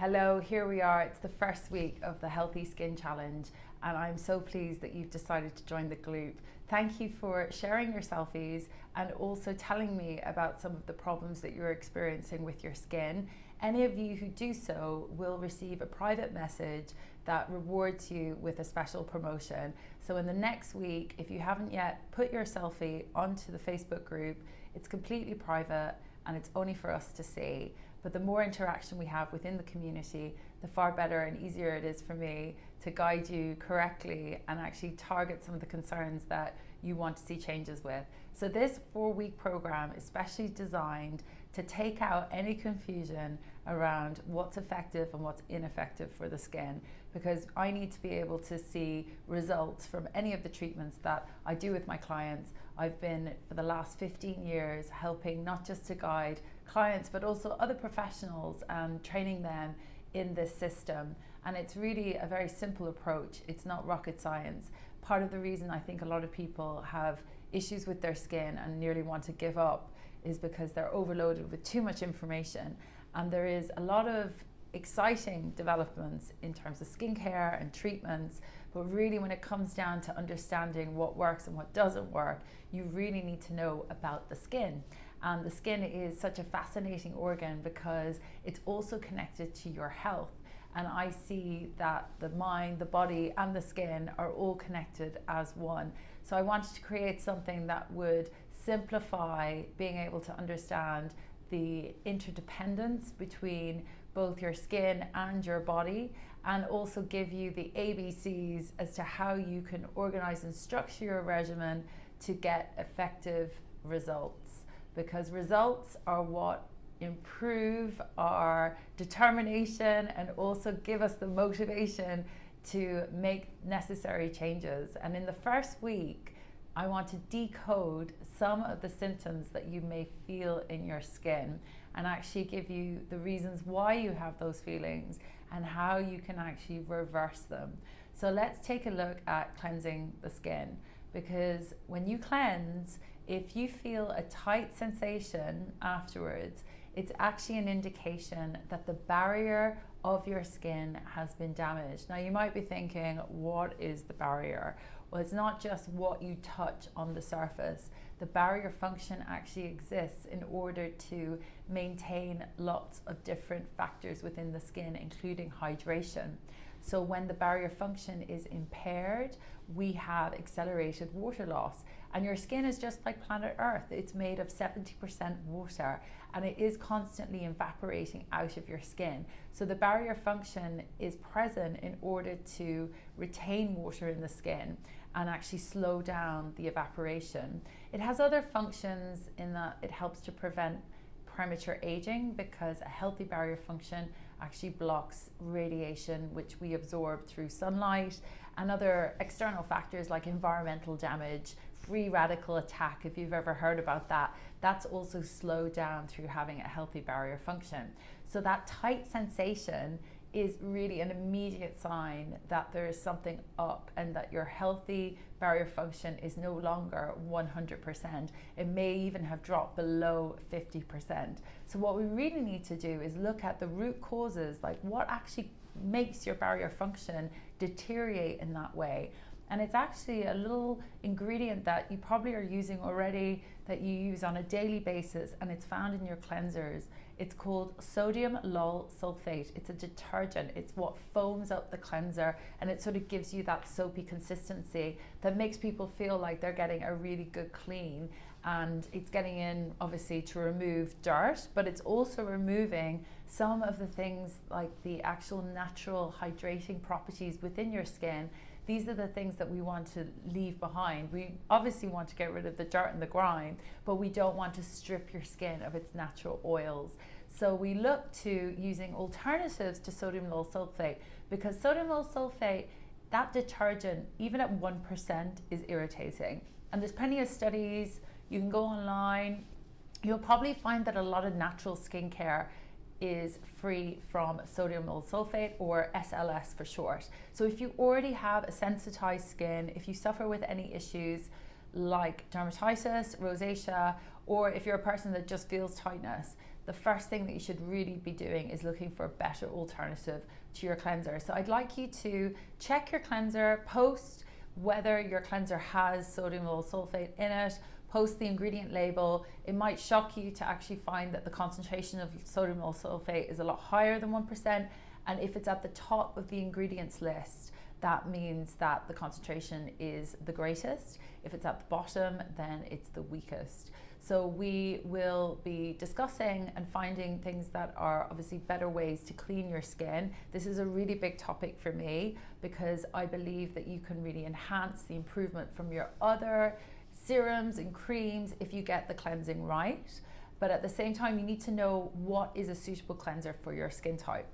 Hello, here we are. It's the first week of the Healthy Skin Challenge, and I'm so pleased that you've decided to join the group. Thank you for sharing your selfies and also telling me about some of the problems that you're experiencing with your skin. Any of you who do so will receive a private message that rewards you with a special promotion. So in the next week, if you haven't yet put your selfie onto the Facebook group, it's completely private and it's only for us to see. But the more interaction we have within the community, the far better and easier it is for me to guide you correctly and actually target some of the concerns that you want to see changes with. So this 4-week program is specially designed to take out any confusion around what's effective and what's ineffective for the skin, because I need to be able to see results from any of the treatments that I do with my clients. I've been, for the last 15 years, helping not just to guide clients but also other professionals and training them in this system. And it's really a very simple approach. It's not rocket science. Part of the reason I think a lot of people have issues with their skin and nearly want to give up is because they're overloaded with too much information. And there is a lot of exciting developments in terms of skincare and treatments, but really when it comes down to understanding what works and what doesn't work, you really need to know about the skin. And the skin is such a fascinating organ because it's also connected to your health. And I see that the mind, the body, and the skin are all connected as one. So I wanted to create something that would simplify being able to understand the interdependence between both your skin and your body, and also give you the ABCs as to how you can organize and structure your regimen to get effective results. Because results are what improve our determination and also give us the motivation to make necessary changes. And in the first week, I want to decode some of the symptoms that you may feel in your skin and actually give you the reasons why you have those feelings and how you can actually reverse them. So let's take a look at cleansing the skin, because when you cleanse, if you feel a tight sensation afterwards, it's actually an indication that the barrier of your skin has been damaged. Now you might be thinking, what is the barrier? Well, it's not just what you touch on the surface. The barrier function actually exists in order to maintain lots of different factors within the skin, including hydration. So when the barrier function is impaired, we have accelerated water loss. And your skin is just like planet Earth. It's made of 70% water, and it is constantly evaporating out of your skin. So the barrier function is present in order to retain water in the skin and actually slow down the evaporation. It has other functions in that it helps to prevent premature aging, because a healthy barrier function actually blocks radiation, which we absorb through sunlight, and other external factors like environmental damage, free radical attack, if you've ever heard about that. That's also slowed down through having a healthy barrier function. So that tight sensation is really an immediate sign that there is something up and that your healthy barrier function is no longer 100%. It may even have dropped below 50%. So what we really need to do is look at the root causes, like what actually makes your barrier function deteriorate in that way. And it's actually a little ingredient that you probably are using already, that you use on a daily basis, and it's found in your cleansers. It's called sodium lauryl sulfate. It's a detergent. It's what foams up the cleanser, and it sort of gives you that soapy consistency that makes people feel like they're getting a really good clean. And it's getting in, obviously, to remove dirt, but it's also removing some of the things like the actual natural hydrating properties within your skin. These are the things that we want to leave behind. We obviously want to get rid of the dirt and the grime, but we don't want to strip your skin of its natural oils. So we look to using alternatives to sodium lauryl sulfate, because sodium lauryl sulfate, that detergent, even at 1%, is irritating. And there's plenty of studies. You can go online. You'll probably find that a lot of natural skincare is free from sodium lauryl sulfate, or SLS for short. So if you already have a sensitized skin, if you suffer with any issues like dermatitis, rosacea, or if you're a person that just feels tightness, the first thing that you should really be doing is looking for a better alternative to your cleanser. So I'd like you to check your cleanser, post whether your cleanser has sodium lauryl sulfate in it, post the ingredient label. It might shock you to actually find that the concentration of sodium lauryl sulfate is a lot higher than 1%. And if it's at the top of the ingredients list, that means that the concentration is the greatest. If it's at the bottom, then it's the weakest. So we will be discussing and finding things that are obviously better ways to clean your skin. This is a really big topic for me because I believe that you can really enhance the improvement from your other serums and creams if you get the cleansing right. But at the same time, you need to know what is a suitable cleanser for your skin type.